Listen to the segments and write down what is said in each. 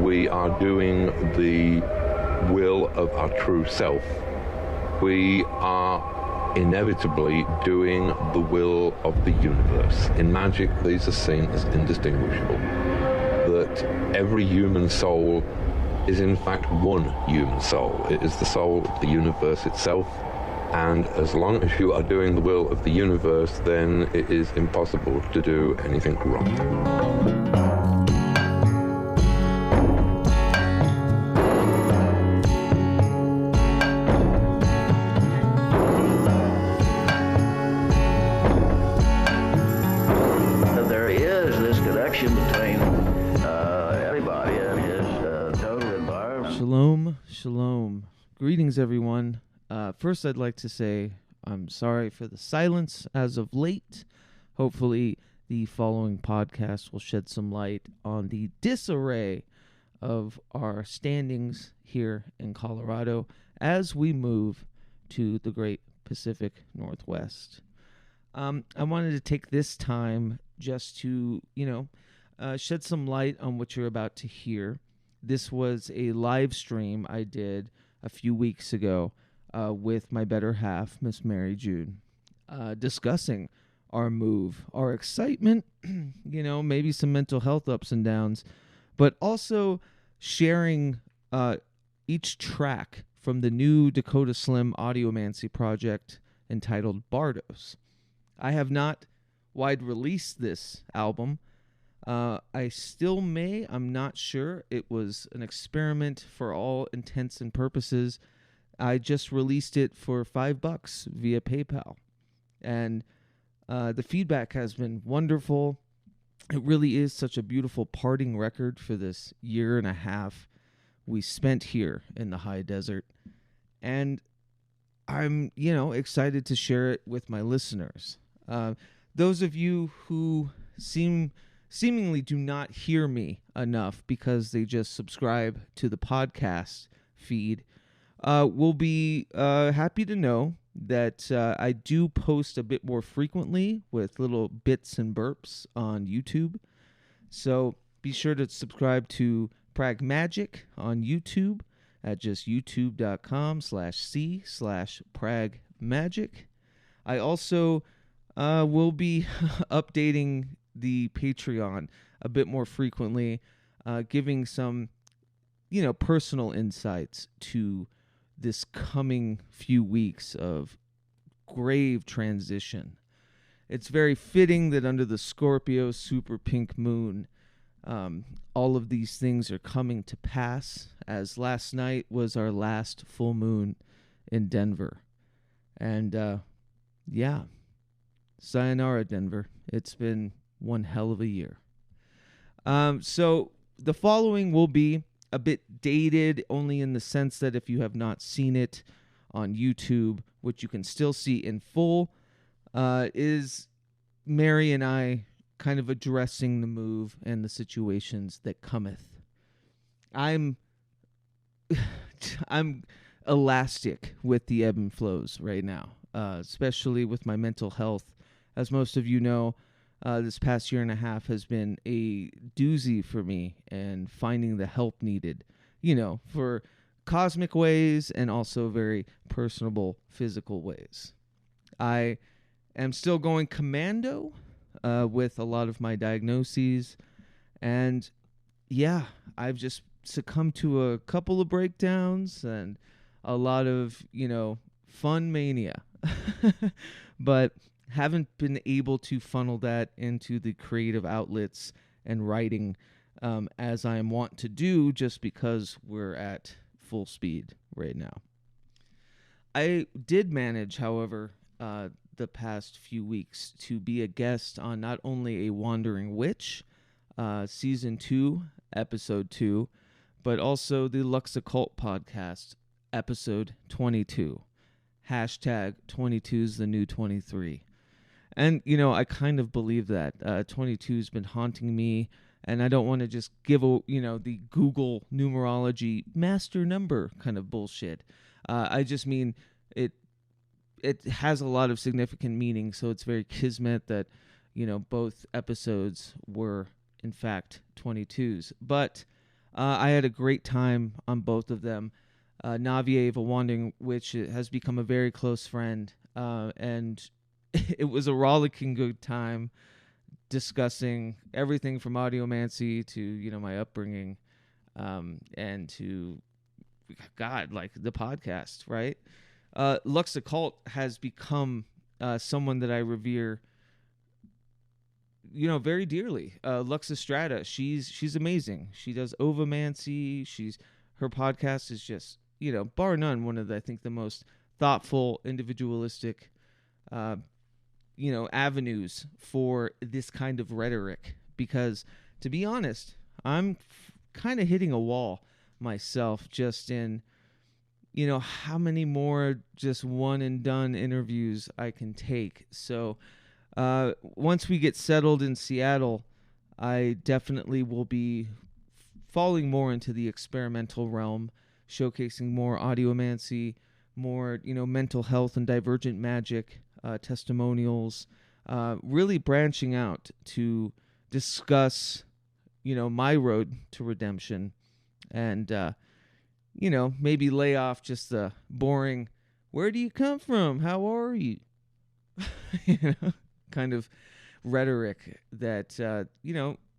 We are doing the will of our true self. We are inevitably doing the will of the universe. In magic, these are seen as indistinguishable. That every human soul is in fact one human soul. It is the soul of the universe itself. And as long as you are doing the will of the universe, then it is impossible to do anything wrong. Shalom. Greetings, everyone. First, I'd like to say I'm sorry for the silence as of late. Hopefully, the following podcast will shed some light on the disarray of our standings here in Colorado as we move to the great Pacific Northwest. I wanted to take this time just to, shed some light on what you're about to hear. This was a live stream I did a few weeks ago with my better half, Miss Mary Jude, discussing our move, our excitement, maybe some mental health ups and downs, but also sharing each track from the new Dakota Slim audiomancy project entitled BARDOS. I have not wide released this album. I still may. I'm not sure. It was an experiment for all intents and purposes. I just released it for $5 via PayPal. And the feedback has been wonderful. It really is such a beautiful parting record for this year and a half we spent here in the high desert. And I'm, excited to share it with my listeners. Those of you who seemingly do not hear me enough because they just subscribe to the podcast feed, will be happy to know that I do post a bit more frequently with little bits and burps on YouTube. So be sure to subscribe to PRAGMAGICK on YouTube at just youtube.com/c/PRAGMAGICK. I also will be updating the Patreon a bit more frequently, giving some, personal insights to this coming few weeks of grave transition. It's very fitting that under the Scorpio super pink moon, all of these things are coming to pass, as last night was our last full moon in Denver. And, sayonara, Denver. It's been one hell of a year. So the following will be a bit dated, only in the sense that if you have not seen it on YouTube, which you can still see in full, is Mary and I kind of addressing the move and the situations that cometh. I'm elastic with the ebb and flows right now, especially with my mental health. As most of you know, this past year and a half has been a doozy for me, and finding the help needed, for cosmic ways and also very personable physical ways. I am still going commando with a lot of my diagnoses, and I've just succumbed to a couple of breakdowns and a lot of, fun mania. But haven't been able to funnel that into the creative outlets and writing as I am wont to do, just because we're at full speed right now. I did manage, however, the past few weeks to be a guest on not only A Wandering Witch, Season 2, Episode 2, but also the Lux Occult Podcast, Episode 22. Hashtag 22's the new 23. And, I kind of believe that. 22 has been haunting me, and I don't want to just give, the Google numerology master number kind of bullshit. I just mean it has a lot of significant meaning, so it's very kismet that, both episodes were, in fact, 22s. But I had a great time on both of them. Navier, a wandering witch, has become a very close friend, and it was a rollicking good time discussing everything from audiomancy to my upbringing, and to God, like the podcast, right? Lux Occult has become someone that I revere, very dearly. Lux Estrada, she's amazing. She does ovomancy. Her podcast is just, bar none, one of I think the most thoughtful, individualistic, avenues for this kind of rhetoric. Because to be honest, I'm kind of hitting a wall myself, just in how many more just one and done interviews I can take. So once we get settled in Seattle, I definitely will be falling more into the experimental realm, showcasing more audiomancy, more mental health and divergent magic, testimonials, really branching out to discuss my road to redemption, and maybe lay off just the boring, where do you come from, how are you, kind of rhetoric that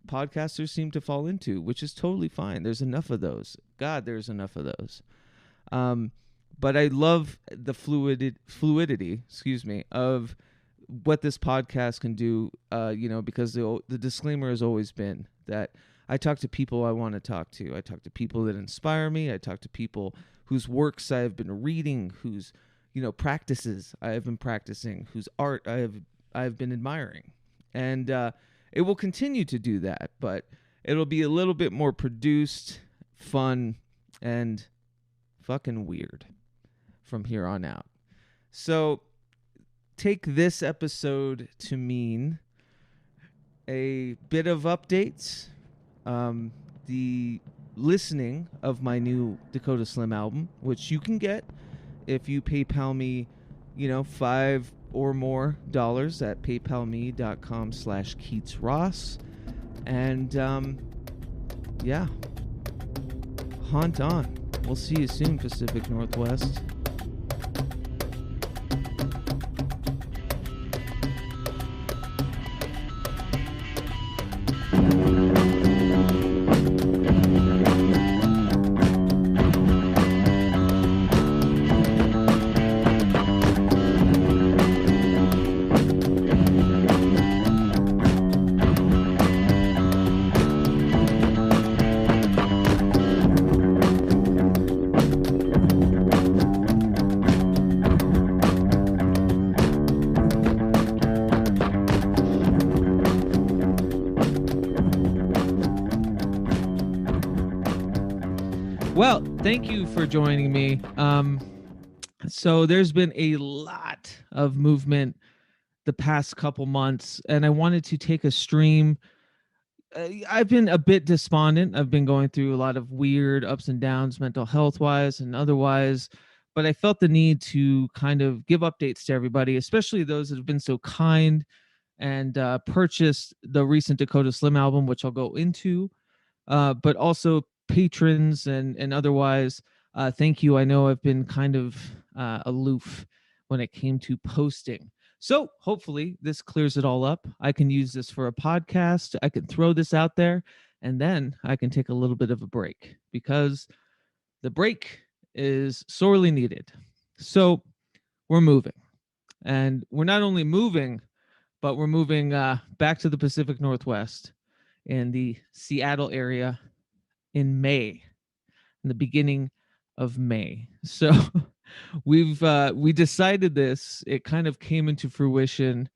podcasters seem to fall into, which is totally fine. There's enough of those. God, there's enough of those. But I love the fluidity, of what this podcast can do. Because the disclaimer has always been that I talk to people I want to talk to. I talk to people that inspire me. I talk to people whose works I have been reading, whose practices I have been practicing, whose art I have been admiring, and it will continue to do that. But it'll be a little bit more produced, fun, and fucking weird from here on out. So take this episode to mean a bit of updates, the listening of my new Dakota Slim album, which you can get if you PayPal me, $5 or more at paypalme.com/KeatsRoss. And yeah, haunt on. We'll see you soon, Pacific Northwest. Well, thank you for joining me. So there's been a lot of movement the past couple months, and I wanted to take a stream. I've been a bit despondent. I've been going through a lot of weird ups and downs, mental health wise and otherwise, but I felt the need to kind of give updates to everybody, especially those that have been so kind and purchased the recent Dakota Slim album, which I'll go into, but also patrons and otherwise. Thank you. I know I've been kind of aloof when it came to posting. So hopefully this clears it all up. I can use this for a podcast. I can throw this out there, and then I can take a little bit of a break, because the break is sorely needed. So we're moving, and we're not only moving, but we're moving back to the Pacific Northwest in the Seattle area in May, in the beginning of May. So we decided this. It kind of came into fruition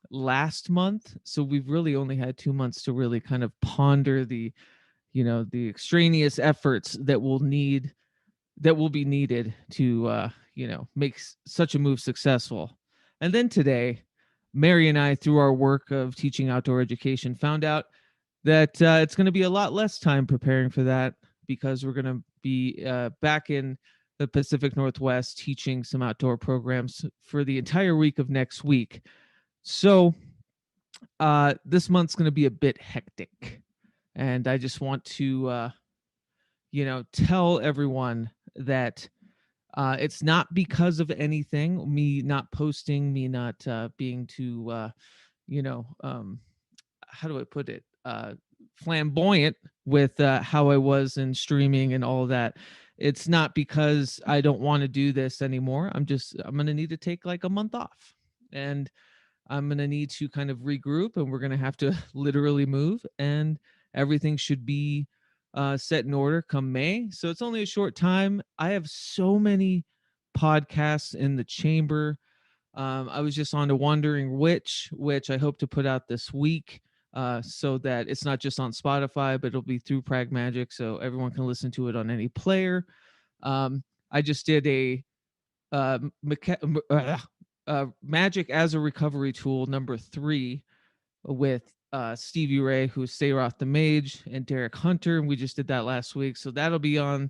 last month. So we've really only had 2 months to really kind of ponder the extraneous efforts that will be needed to, make such a move successful. And then today, Mary and I, through our work of teaching outdoor education, found out that it's going to be a lot less time preparing for that, because we're going to be back in the Pacific Northwest teaching some outdoor programs for the entire week of next week. So this month's going to be a bit hectic, and I just want to tell everyone that it's not because of anything, me not posting, me not being too, how do I put it? Flamboyant with how I was in streaming and all of that. It's not because I don't want to do this anymore. I'm going to need to take like a month off, and I'm going to need to kind of regroup, and we're going to have to literally move, and everything should be set in order come May. So it's only a short time. I have so many podcasts in the chamber. I was just on to Wandering Witch, which I hope to put out this week, so that it's not just on Spotify, but it'll be through PRAGMAGICK, so everyone can listen to it on any player. I just did a Magic as a Recovery Tool #3 with Stevie Ray, who's Sayroth the Mage, and Derek Hunter, and we just did that last week. So that'll be on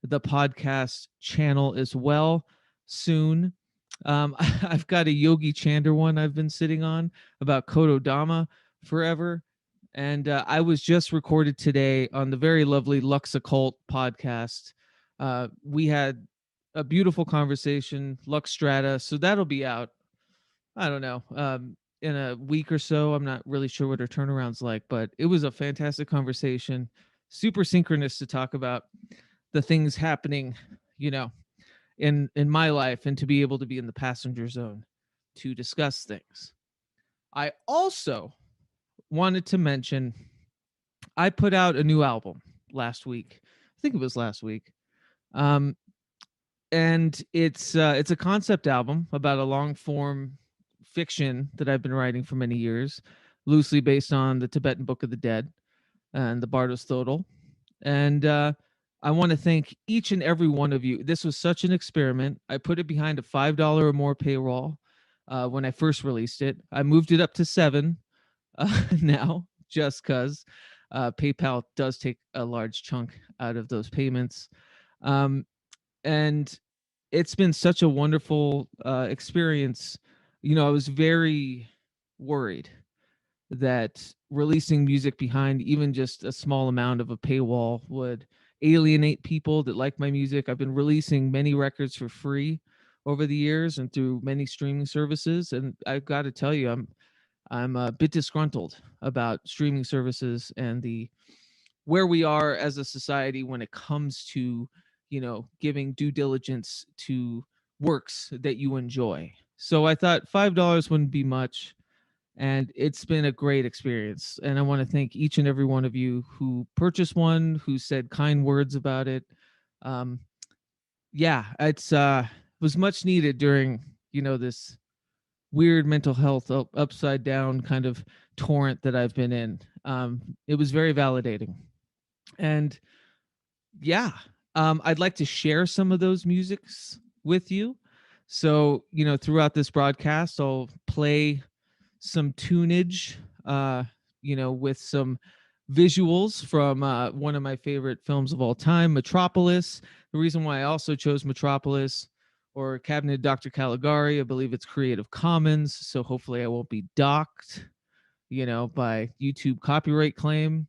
the podcast channel as well soon. I've got a Yogi Chander one I've been sitting on about Kododama forever. And I was just recorded today on the very lovely Lux Occult podcast. We had a beautiful conversation, Lux Strata. So that'll be out, I don't know, in a week or so. I'm not really sure what her turnaround's like, but it was a fantastic conversation. Super synchronous to talk about the things happening, in my life, and to be able to be in the passenger zone to discuss things. I also wanted to mention I put out a new album last week. I think it was last week. And it's a concept album about a long form fiction that I've been writing for many years, loosely based on the Tibetan Book of the Dead and the BARDOS. And I want to thank each and every one of you. This was such an experiment. I put it behind a $5 or more paywall when I first released it. I moved it up to $7 now, just because PayPal does take a large chunk out of those payments. And it's been such a wonderful experience. I was very worried that releasing music behind even just a small amount of a paywall would alienate people that like my music. I've been releasing many records for free over the years and through many streaming services, and I've got to tell you, I'm a bit disgruntled about streaming services and where we are as a society when it comes to giving due diligence to works that you enjoy. So I thought $5 wouldn't be much, and it's been a great experience. And I want to thank each and every one of you who purchased one, who said kind words about it. It's was much needed during this weird mental health upside down kind of torrent that I've been in. It was very validating. And I'd like to share some of those musics with you. So, throughout this broadcast, I'll play some tunage, with some visuals from one of my favorite films of all time, Metropolis. The reason why I also chose Metropolis or Cabinet of Dr. Caligari, I believe it's Creative Commons, so hopefully I won't be docked, by YouTube copyright claim.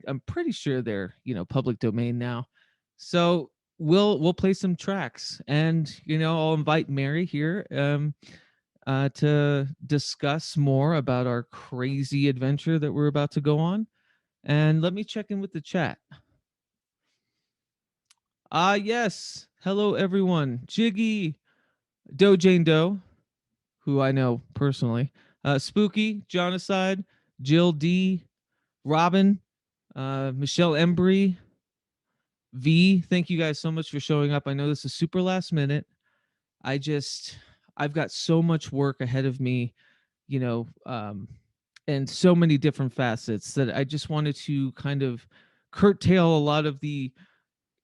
I'm pretty sure they're, public domain now. So we'll play some tracks, and I'll invite Mary here to discuss more about our crazy adventure that we're about to go on. And let me check in with the chat. Yes. Hello, everyone. Jiggy, Jane Doe, who I know personally, Spooky, Jonocide, Jill D, Robin, Michelle Embry, V. Thank you guys so much for showing up. I know this is super last minute. I've got so much work ahead of me, and so many different facets that I just wanted to kind of curtail a lot of the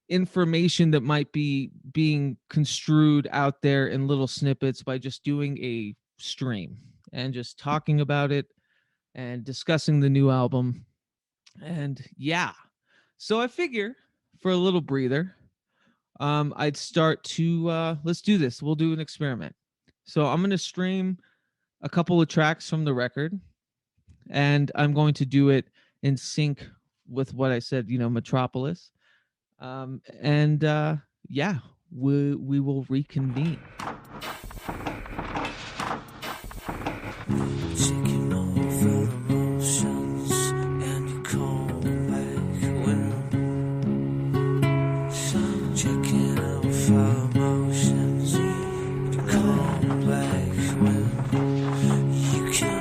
information that might be being construed out there in little snippets by just doing a stream and just talking about it and discussing the new album. And so I figure for a little breather, I'd start to let's do this. We'll do an experiment. So I'm going to stream a couple of tracks from the record, and I'm going to do it in sync with what I said, Metropolis. And yeah, we will reconvene. Taking over emotions and you call back when checking over emotions and you call back when you can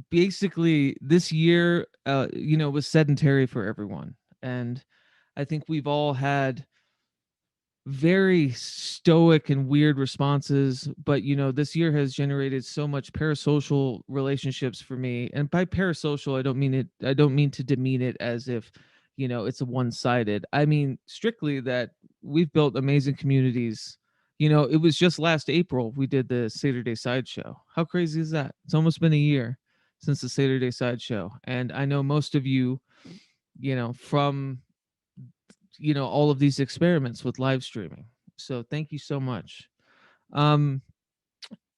basically this year was sedentary for everyone, and I think we've all had very stoic and weird responses, but this year has generated so much parasocial relationships for me. And by parasocial, I don't mean to demean it as if it's a one-sided. I mean strictly that we've built amazing communities. It was just last April we did the Saturday Sideshow. How crazy is that? It's almost been a year since the Saturday Sideshow, and I know most of you from all of these experiments with live streaming. So thank you so much. um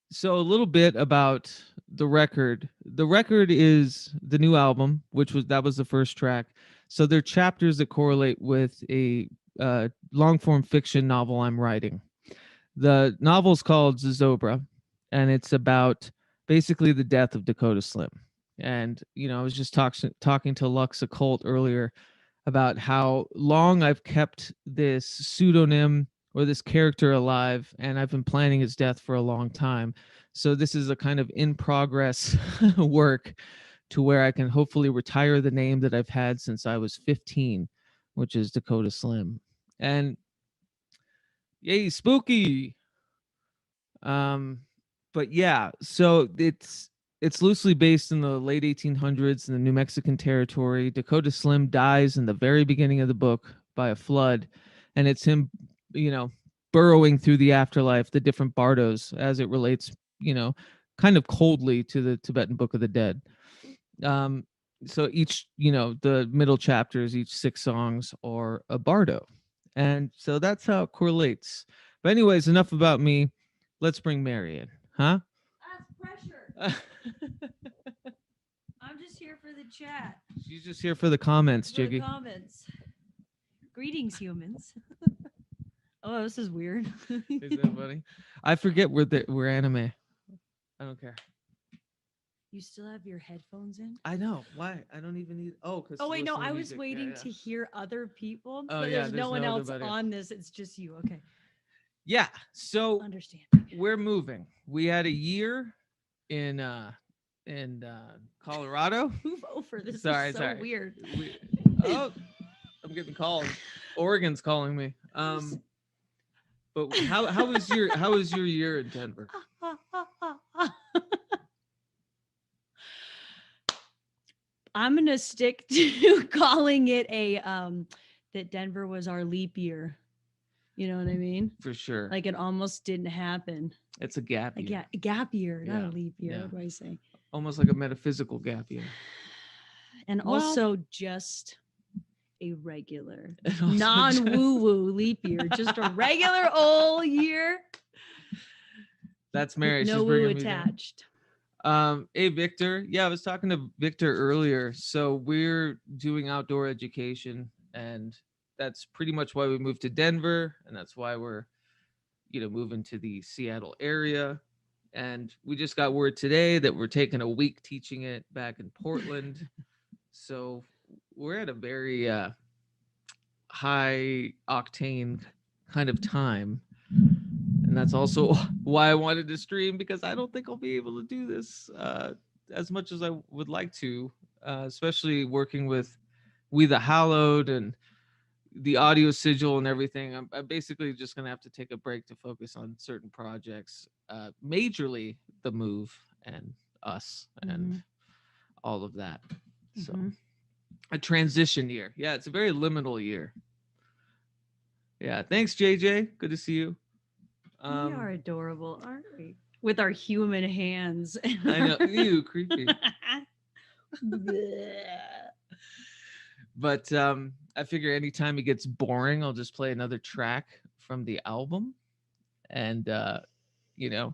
so a little bit about the record. The record is the new album, that was the first track. So they're chapters that correlate with a long form fiction novel I'm writing. The novel's called Zozobra, and it's about basically the death of Dakota Slim. And I was just talking to Lux Occult earlier about how long I've kept this pseudonym or this character alive, and I've been planning his death for a long time. So this is a kind of in progress work to where I can hopefully retire the name that I've had since I was 15, which is Dakota Slim. And yay, spooky. But yeah, so it's loosely based in the late 1800s in the New Mexican territory. Dakota Slim dies in the very beginning of the book by a flood, and it's him, burrowing through the afterlife, the different bardos, as it relates, kind of coldly to the Tibetan Book of the Dead. So each, the middle chapters, each 6 songs are a bardo, and so that's how it correlates. But anyways, enough about me. Let's bring Mary in, huh? That's pressure. I'm just here for the chat. She's just here for the comments, For the Jiggy. comments. Greetings, humans. Oh, this is weird. Is that funny? I forget we're anime. I don't care. You still have your headphones in? I know. Why? I don't even need. Oh, because. Oh wait, no. I was waiting to hear other people, but yeah, there's no one else nobody. on this. It's just you. Okay. Yeah. So Understand. we're moving. We had a year in Colorado. Move over. This Sorry, is so sorry. weird. Oh, I'm getting called. Oregon's calling me. But how was your year in Denver? I'm gonna stick to calling it a that Denver was our leap year. You know what I mean? For sure. Like it almost didn't happen. It's a gap year. Like yeah, a gap year, not Yeah, a leap year. yeah. What do I say? Almost like a metaphysical gap year. And Well- also just a regular, And also non-woo-woo leap year, just a regular old year. That's Mary. No She's woo bringing me down. attached. Hey Victor. Yeah, I was talking to Victor earlier. So we're doing outdoor education, and that's pretty much why we moved to Denver, and that's why we're moving to the Seattle area. And we just got word today that we're taking a week teaching it back in Portland. So we're at a very high octane kind of time. And that's also why I wanted to stream, because I don't think I'll be able to do this as much as I would like to, especially working with We the Hallowed and the audio sigil and everything, I'm basically just gonna have to take a break to focus on certain projects. Majorly the move and us and all of that. So a transition year. Yeah, it's a very liminal year. Yeah, thanks, JJ. Good to see you. We are adorable, aren't we? With our human hands. I know. Ew, creepy. But I figure anytime it gets boring, I'll just play another track from the album. And you know,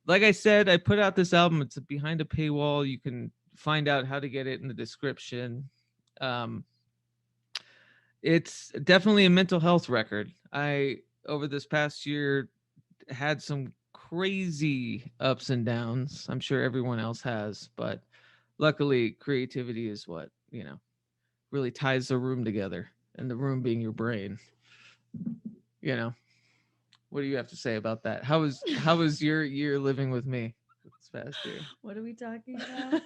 like I said, I put out this album. It's behind a paywall. You can find out how to get it in the description. It's definitely a mental health record. I, over this past year, had some crazy ups and downs. I'm sure everyone else has, but luckily creativity is what, you know, really ties the room together, and the room being your brain. You know, what do you have to say about that? How was your year living with me this past year? What are we talking about?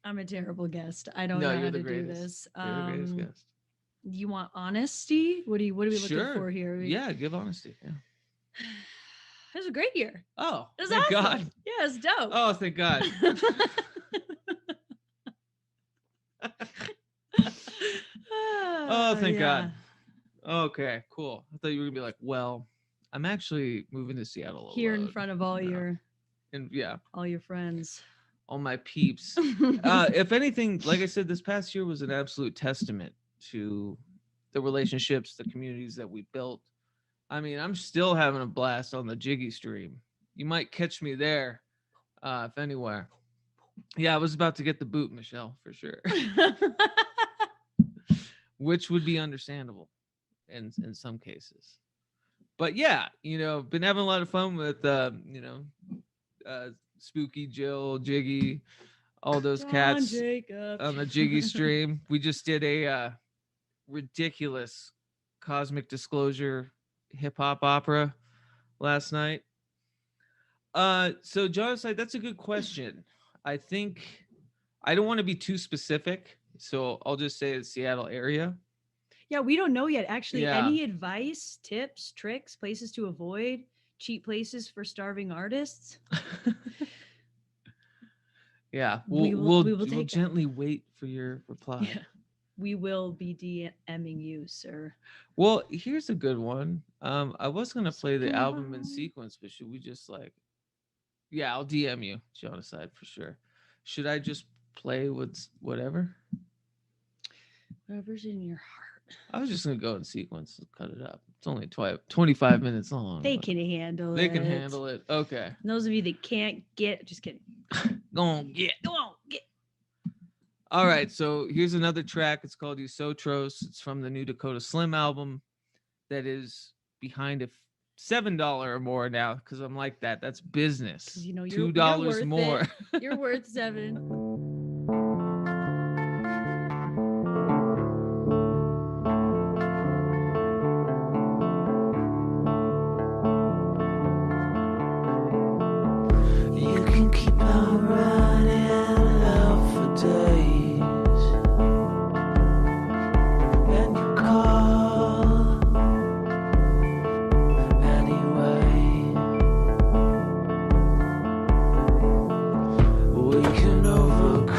I'm a terrible guest. I don't know how to do this. You're the greatest guest. You want honesty? What are we looking for here? Yeah, give honesty. Yeah. It was a great year. Oh, it was thank awesome. God. Yeah, it's dope. Oh, thank God. Oh, thank God. Okay, cool. I thought you were gonna be like, well, I'm actually moving to Seattle here in front of all all your friends, all my peeps. If anything, like I said, this past year was an absolute testament to the relationships, the communities that we built. I mean, I'm still having a blast on the Jiggy stream. You might catch me there, if anywhere. Yeah, I was about to get the boot, Michelle, for sure. Which would be understandable in some cases. But yeah, you know, been having a lot of fun with Spooky Jill, Jiggy, all those cats Jacob. on the Jiggy stream. We just did a ridiculous Cosmic Disclosure hip-hop opera last night. So Jonathan, that's a good question. I think I don't want to be too specific, so I'll just say the Seattle area. Yeah, we don't know yet. Actually, any advice, tips, tricks, places to avoid, cheap places for starving artists? Yeah, we will gently wait for your reply. Yeah. We will be DMing you, sir. Well, here's a good one. I was gonna play the album in sequence, but should we just yeah, I'll DM you, Jonathan, for sure. Should I just play with whatever? Whatever's in your heart. I was just gonna go in sequence and cut it up. It's only 25 minutes long. They can handle it. They can handle it. Okay. And those of you that can't get, just kidding. Go on, get. All right, so here's another track. It's called Yosotros. It's from the new Dakota Slim album that is behind a $7 or more now, because I'm like that. That's business. You know, $2 more. You're worth $7. You can keep on running out for days, and you call anyway. We can overcome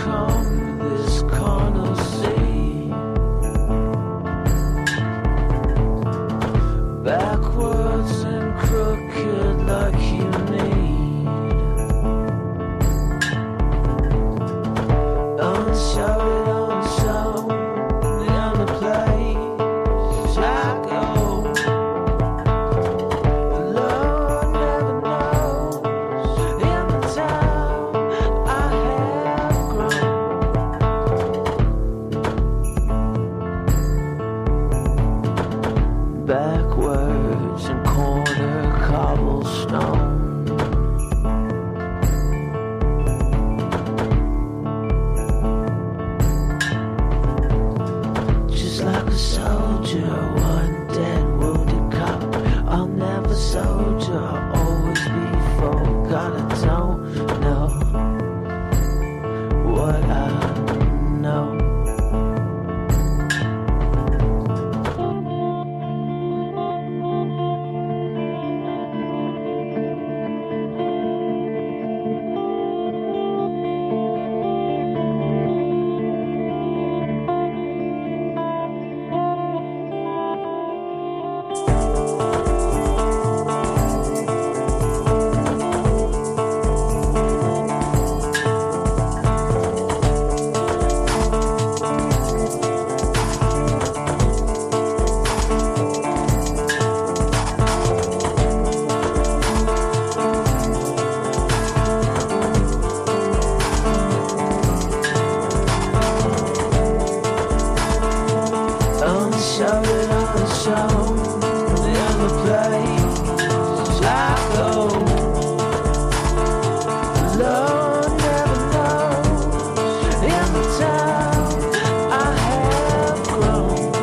Unshouted on the show, in the place I go. Lord never knows in the town I have grown.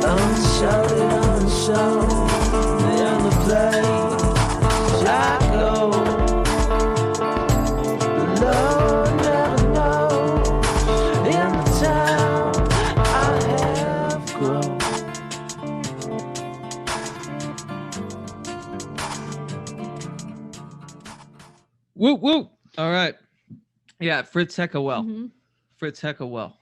Unshouted on the show, in the place I go. Lord never knows in the town I have grown. Whoop whoop. All right. Yeah, Fritz Heckawell. Mhm. Fritz Heckawell.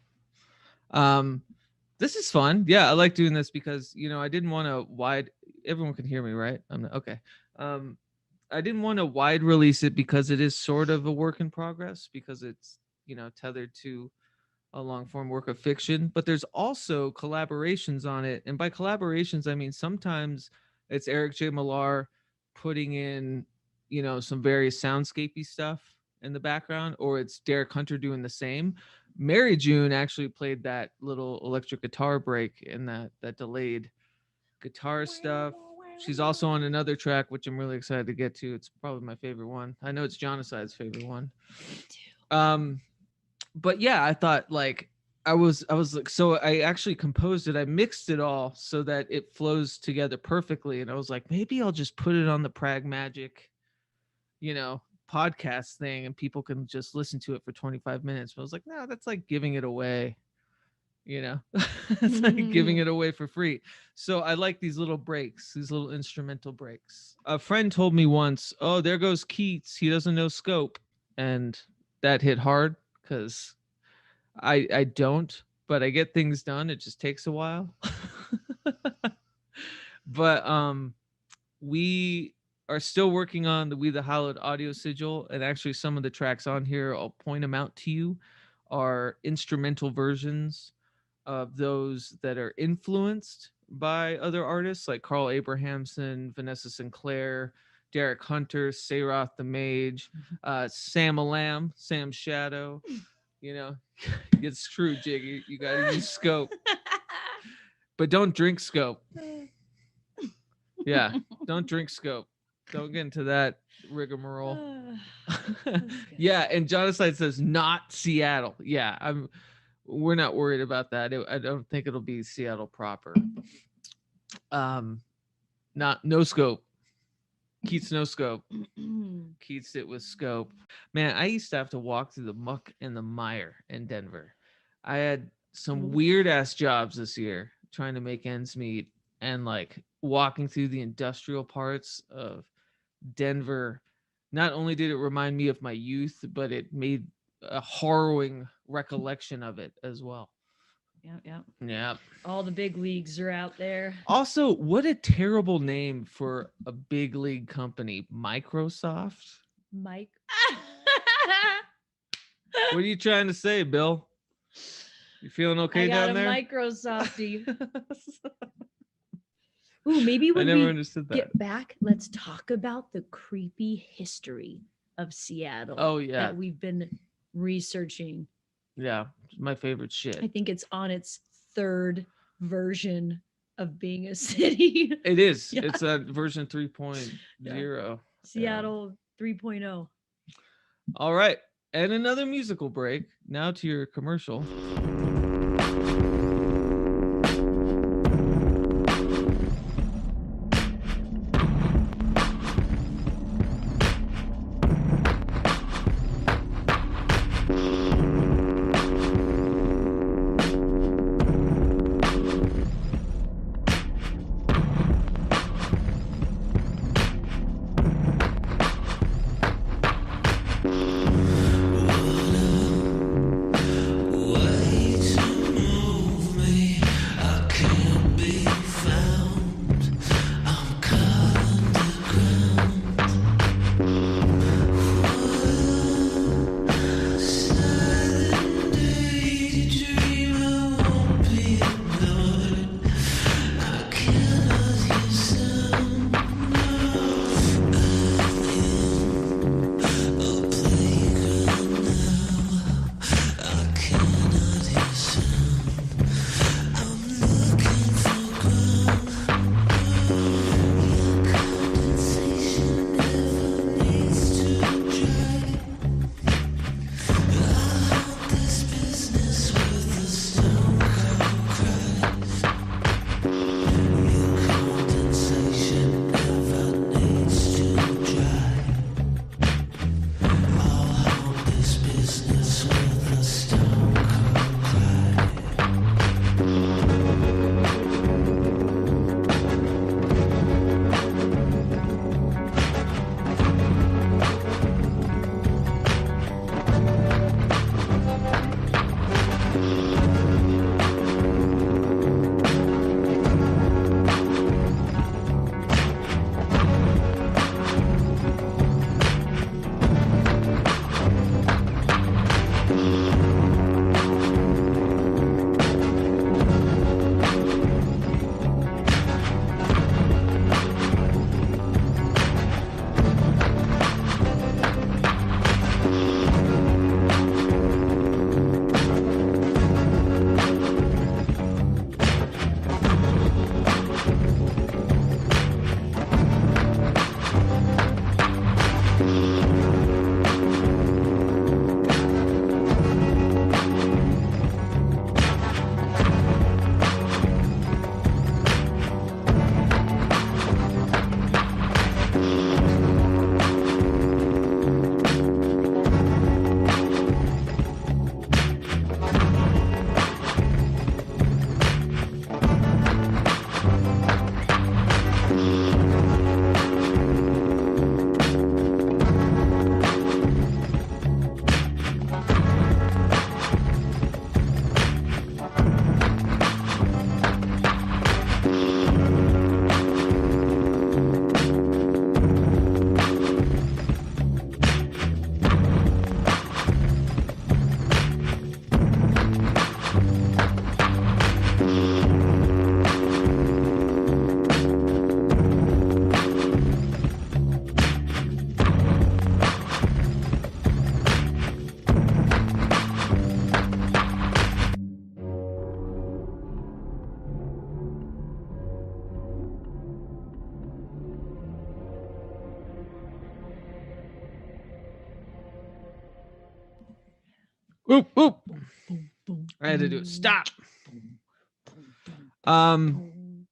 This is fun. Yeah, I like doing this because I didn't want to wide. Everyone can hear me, right? I'm not, okay. I didn't want to wide release it because it is sort of a work in progress because it's tethered to a long form work of fiction. But there's also collaborations on it, and by collaborations I mean sometimes it's Eric J. Millar putting in some various soundscapey stuff in the background, or it's Derek Hunter doing the same. Mary June actually played that little electric guitar break in that delayed guitar stuff. She's also on another track, which I'm really excited to get to. It's probably my favorite one. I know it's Jonaside's favorite one. But yeah, I thought I was like, so I actually composed it. I mixed it all so that it flows together perfectly. And I was like, maybe I'll just put it on the PRAGMAGICK, podcast thing and people can just listen to it for 25 minutes. But I was like, no, that's like giving it away. It's like giving it away for free. So I like these little breaks, these little instrumental breaks. A friend told me once, oh, there goes Keats. He doesn't know scope. And that hit hard because I don't, but I get things done. It just takes a while. But we are still working on the Hallowed audio sigil. And actually some of the tracks on here, I'll point them out to you, are instrumental versions of those that are influenced by other artists like Carl Abrahamson, Vanessa Sinclair, Derek Hunter, Seyroth the Mage, Sam Alam, Sam Shadow. It's true, Jiggy. You gotta use scope. But don't drink scope. Yeah, don't drink scope. Don't get into that rigmarole. Yeah, and Jonaside says not Seattle. Yeah, we're not worried about that. I don't think it'll be Seattle proper. No scope. Keats no scope. Keats it with scope. Man, I used to have to walk through the muck and the mire in Denver. I had some weird ass jobs this year trying to make ends meet, and walking through the industrial parts of Denver. Not only did it remind me of my youth, but it made a harrowing recollection of it as well. Yeah. All the big leagues are out there. Also, what a terrible name for a big league company, Microsoft. Mike. What are you trying to say, Bill? You feeling okay down there? I got a Microsofty. Ooh, maybe when we get back, let's talk about the creepy history of Seattle. Oh, yeah. That we've been researching. Yeah, it's my favorite shit. I think it's on its third version of being a city. It is. Yeah. It's a version 3.0. Yeah. Seattle 3.0. All right. And another musical break. Now to your commercial. Oop, oop. Boom, boom, I had to do it. boom, Stop. boom, boom, boom, Um, boom.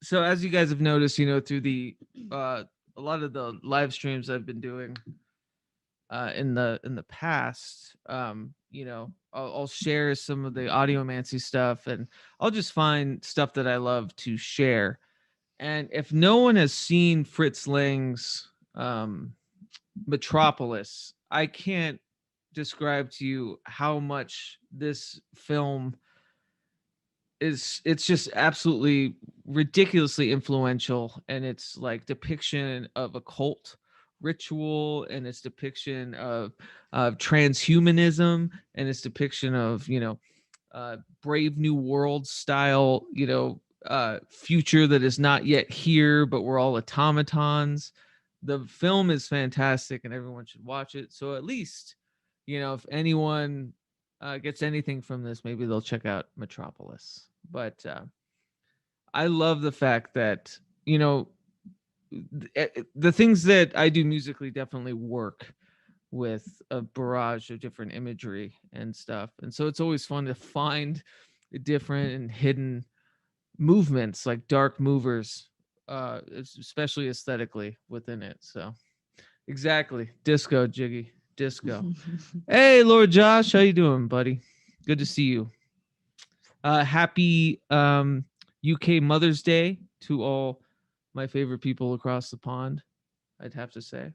so as you guys have noticed, through the a lot of the live streams I've been doing in the past, I'll share some of the audiomancy stuff, and I'll just find stuff that I love to share. And if no one has seen Fritz Lang's Metropolis, I can't describe to you how much this film it's just absolutely ridiculously influential, and it's like depiction of occult ritual, and its depiction of transhumanism, and its depiction of Brave New World style future that is not yet here, but we're all automatons. The film is fantastic and everyone should watch it. So at least if anyone gets anything from this, maybe they'll check out Metropolis. But I love the fact that the things that I do musically definitely work with a barrage of different imagery and stuff, and so it's always fun to find different and hidden movements, like dark movers, especially aesthetically within it. So exactly, disco, Jiggy, disco. Hey, Lord Josh, how you doing, buddy? Good to see you. Happy UK Mother's Day to all my favorite people across the pond, I'd have to say.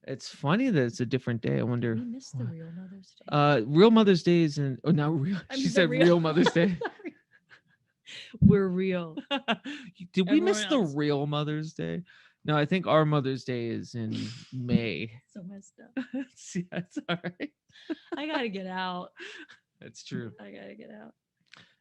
It's funny that it's a different day. I wonder. We missed the real Mother's Day. Real Mother's Day is in. Oh, now real. She said real Mother's Day. We're real. Did we miss Everyone the else. real Mother's Day? No, I think our Mother's Day is in May. So messed up. Yeah, that's all right. I gotta get out. That's true. I gotta get out.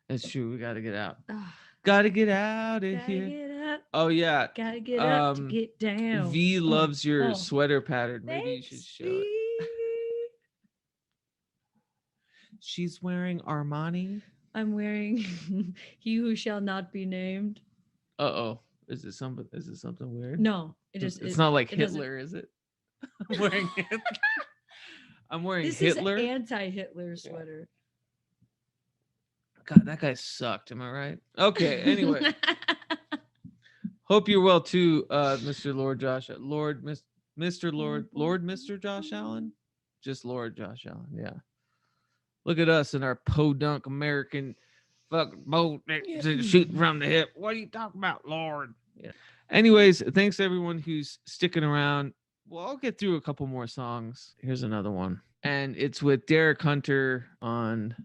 That's true. We got to get out. Ah, Got to get out of gotta here. get up. Oh yeah. Gotta get up to get down. V loves your oh. sweater pattern. Maybe you should Thanks, show it. V. She's wearing Armani. I'm wearing He Who Shall Not Be Named. Uh-oh. Is it something weird? No, It's not like it doesn't- Hitler, is it? I'm wearing Hitler. I'm wearing This Hitler. is anti-Hitler sweater. God, that guy sucked. Am I right? Okay. Anyway, hope you're well too, Mr. Lord Josh. Mr. Josh Allen. Just Lord Josh Allen. Yeah. Look at us in our podunk American fucking boat shooting from the hip. What are you talking about, Lord? Yeah. Anyways, thanks to everyone who's sticking around. Well, I'll get through a couple more songs. Here's another one, and it's with Derek Hunter on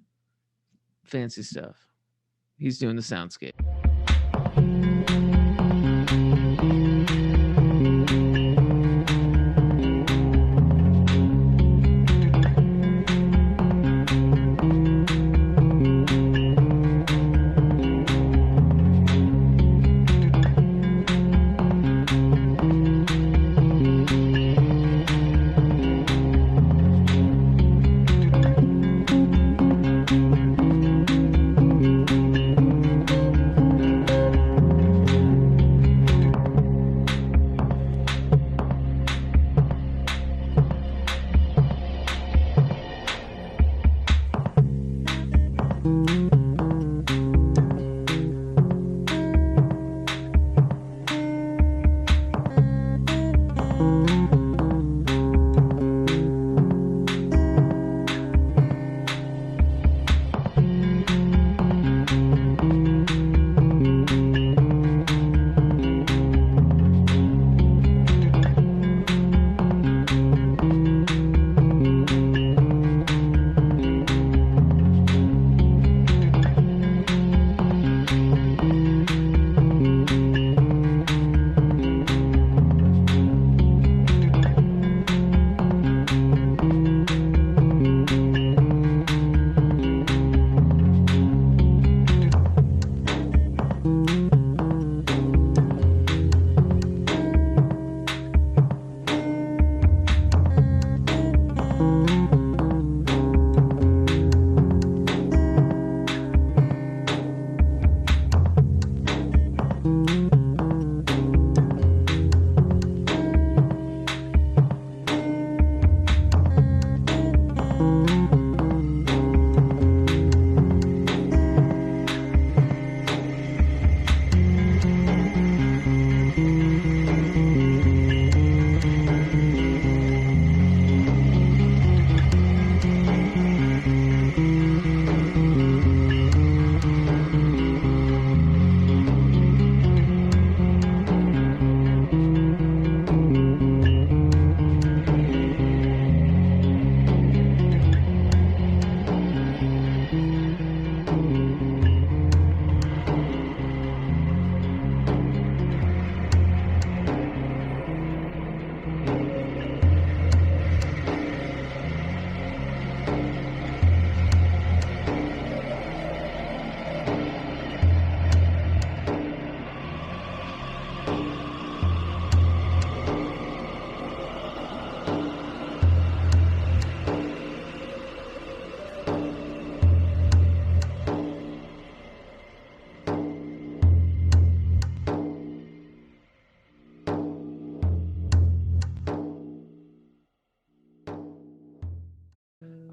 Fancy Stuff. He's doing the soundscape.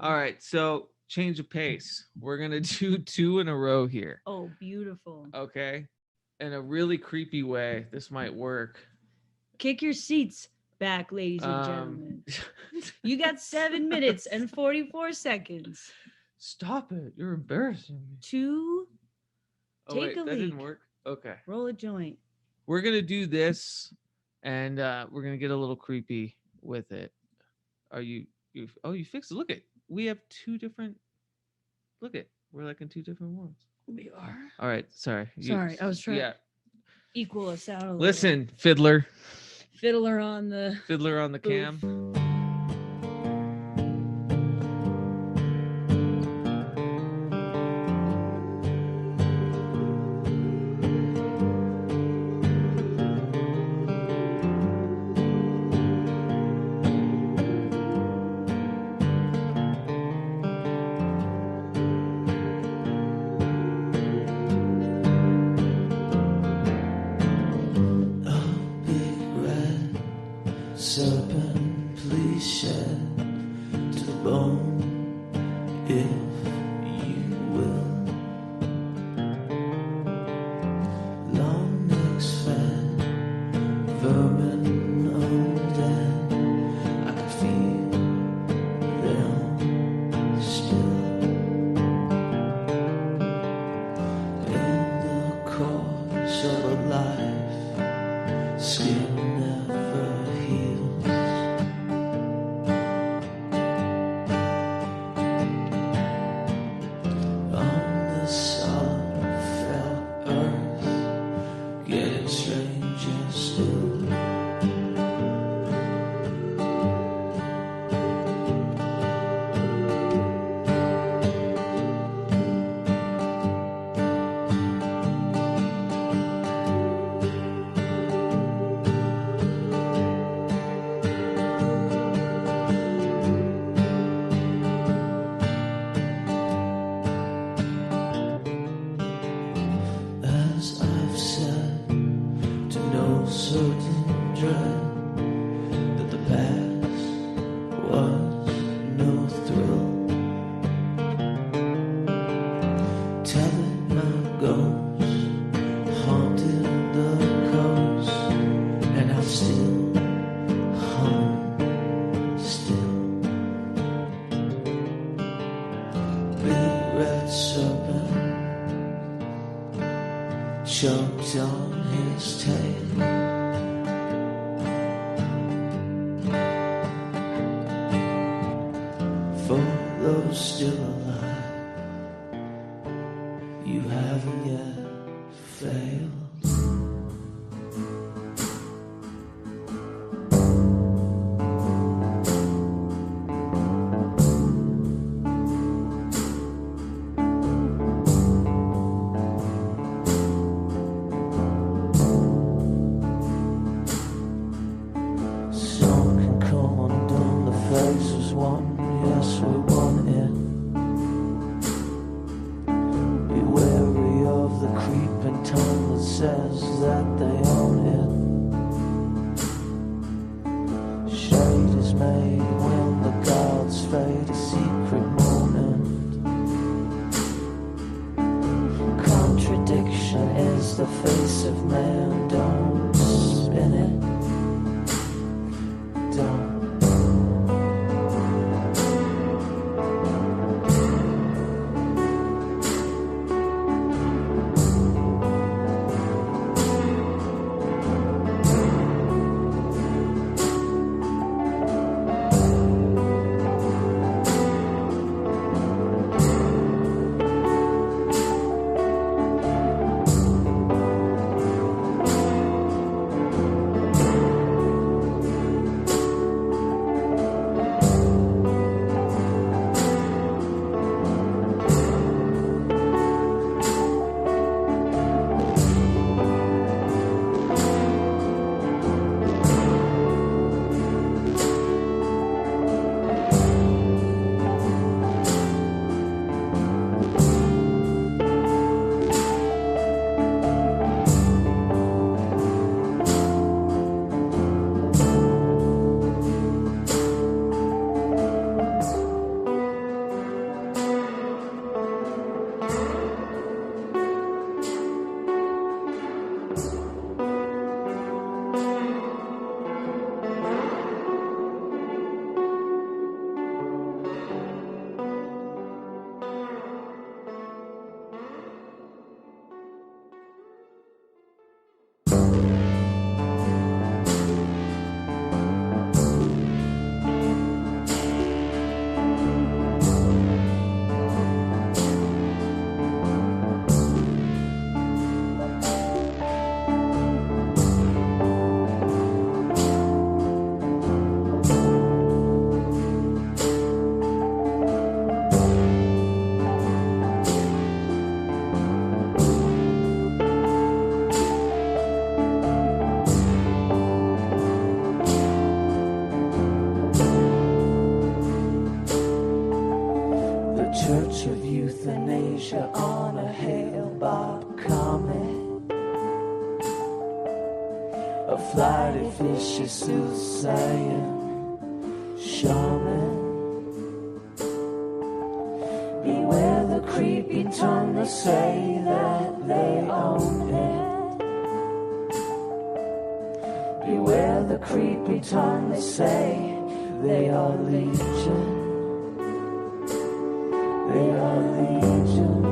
All right, so change of pace. We're gonna do 2 in a row here. Oh, beautiful. Okay. In a really creepy way. This might work. Kick your seats back, ladies and gentlemen. You got 7 minutes and 44 seconds. Stop it. You're embarrassing me. To Oh, take wait, a that didn't leak. work. Okay. Roll a joint. We're gonna do this, and we're gonna get a little creepy with it. Are you you fixed it. Look at, we have 2 different, look at, we're like in 2 different ones. We are. All right, sorry. Sorry, I was trying Yeah. to equal us out a little. Listen, fiddler Fiddler on the cam. Serpent, please shed to the bone, if you will. Long necks fed, vermin undead, I can feel them still. In the course of a life, skin never heals. On this solid felt earth, getting stranger still. As I've said, to no certain dread, that the past was no thrill. Telling my ghost, haunted the coast, and I'm still hung still. Big red serpent choked on his tail. For those still alive, you haven't yet failed. Some can come undone, the face was one, yes we want it. Be wary of the creeping tongue that says that they own it. Shade is made when the gods fade, a secret moment. Contradiction is the face of man, don't spin it. Don't. robot comet, a flighty fish, a soothsaying shaman. Beware the creeping tongue that say that they own it. Beware the creepy tongue that say they are legion. They are legion.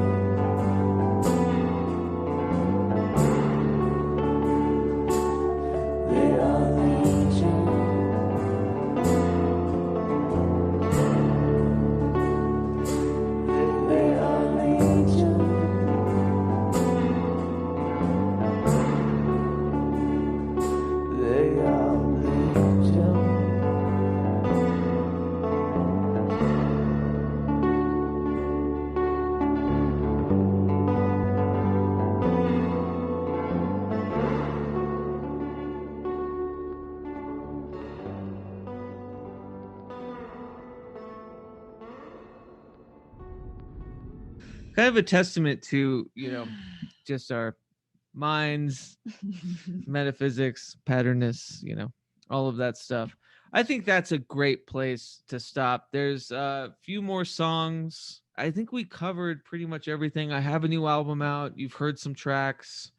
They are legion. They are legion. They are legion. Kind of a testament to, just our minds, metaphysics, patterness, all of that stuff. I think that's a great place to stop. There's a few more songs. I think we covered pretty much everything. I have a new album out. You've heard some tracks.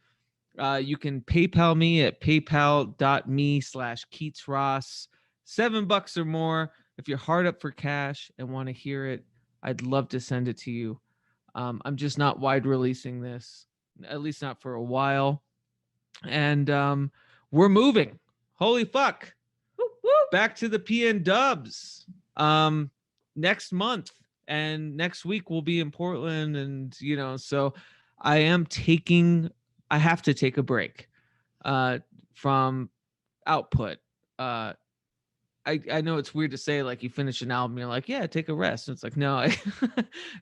You can PayPal me at paypal.me/KeatsRoss. $7 or more. If you're hard up for cash and want to hear it, I'd love to send it to you. I'm just not wide releasing this, at least not for a while. And we're moving. Holy fuck. Woo, woo. Back to the PN Dubs next month. And next week we'll be in Portland. And, so I have to take a break from output. I know it's weird to say, like, you finish an album, you're like, yeah, take a rest. And it's like, no, I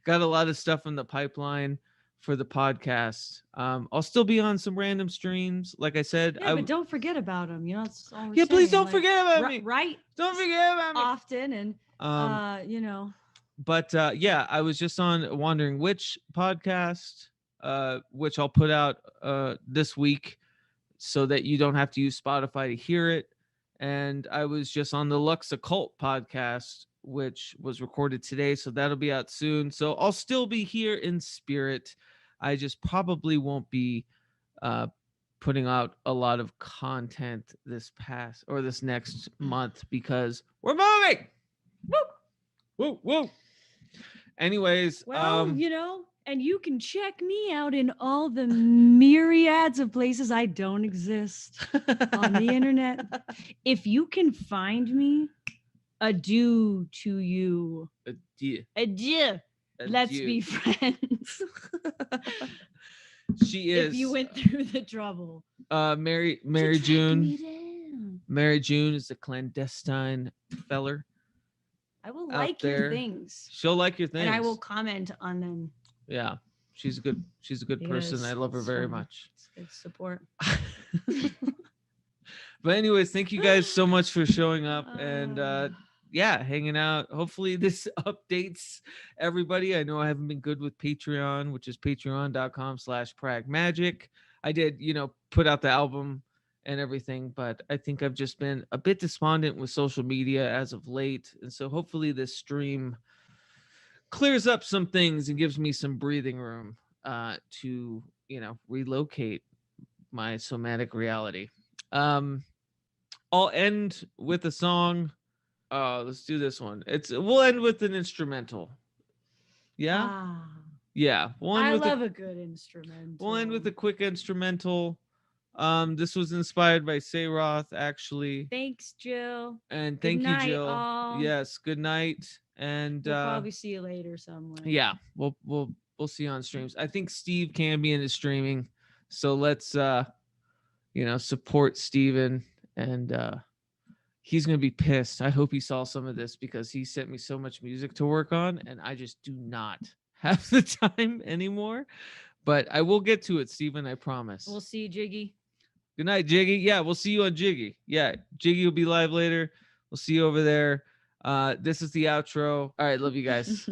got a lot of stuff in the pipeline for the podcast. I'll still be on some random streams. Like I said, but don't forget about them. That's all we're yeah, please saying. don't forget about me. Right. Don't forget about me. Often. And, But yeah, I was just on Wandering Witch podcast, which I'll put out this week so that you don't have to use Spotify to hear it. And I was just on the Lux Occult podcast, which was recorded today. So that'll be out soon. So I'll still be here in spirit. I just probably won't be putting out a lot of content this next month because we're moving. Woo! Woo! Woo! Anyways. Well, and you can check me out in all the myriads of places I don't exist on the internet. If you can find me, adieu to you. Adieu. Adieu. Let's be friends. She is. If you went through the trouble. Mary June. Mary June is a clandestine feller. I will like your things. She'll like your things. And I will comment on them. Yeah, she's a good person. I love her very much. It's good support. But anyways, thank you guys so much for showing up and hanging out. Hopefully this updates everybody. I know I haven't been good with Patreon, which is patreon.com/PRAGMAGICK. I did, put out the album and everything, but I think I've just been a bit despondent with social media as of late. And so hopefully this stream clears up some things and gives me some breathing room to relocate my somatic reality. I'll end with a song. Let's do this one. We'll end with an instrumental. Yeah. Yeah. I love a good instrumental. We'll end with a quick instrumental. This was inspired by Sayroth, actually. Thanks, Jill. And thank you, Jill. All. Yes. Good night. And we'll probably see you later somewhere. Yeah, we'll see you on streams. I think Steve Cambion is streaming, so let's support Steven, and he's gonna be pissed. I hope he saw some of this because he sent me so much music to work on, and I just do not have the time anymore. But I will get to it, Steven. I promise. We'll see you, Jiggy. Good night, Jiggy. Yeah, we'll see you on Jiggy. Yeah, Jiggy will be live later. We'll see you over there. This is the outro. All right, love you guys.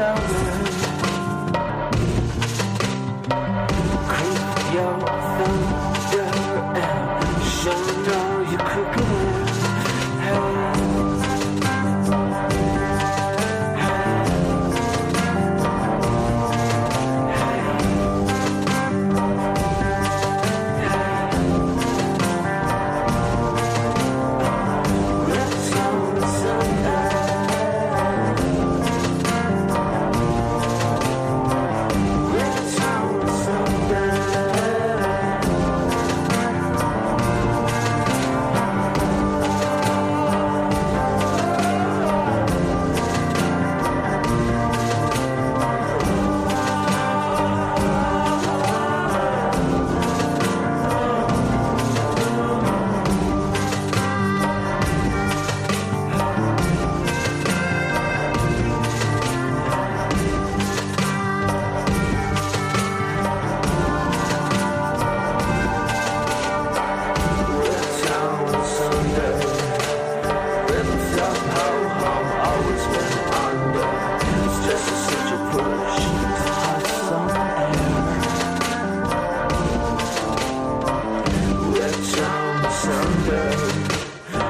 shouting. Creep your thunder and shine all your crooked. Hey.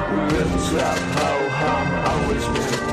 Ripped up, ho hum, always been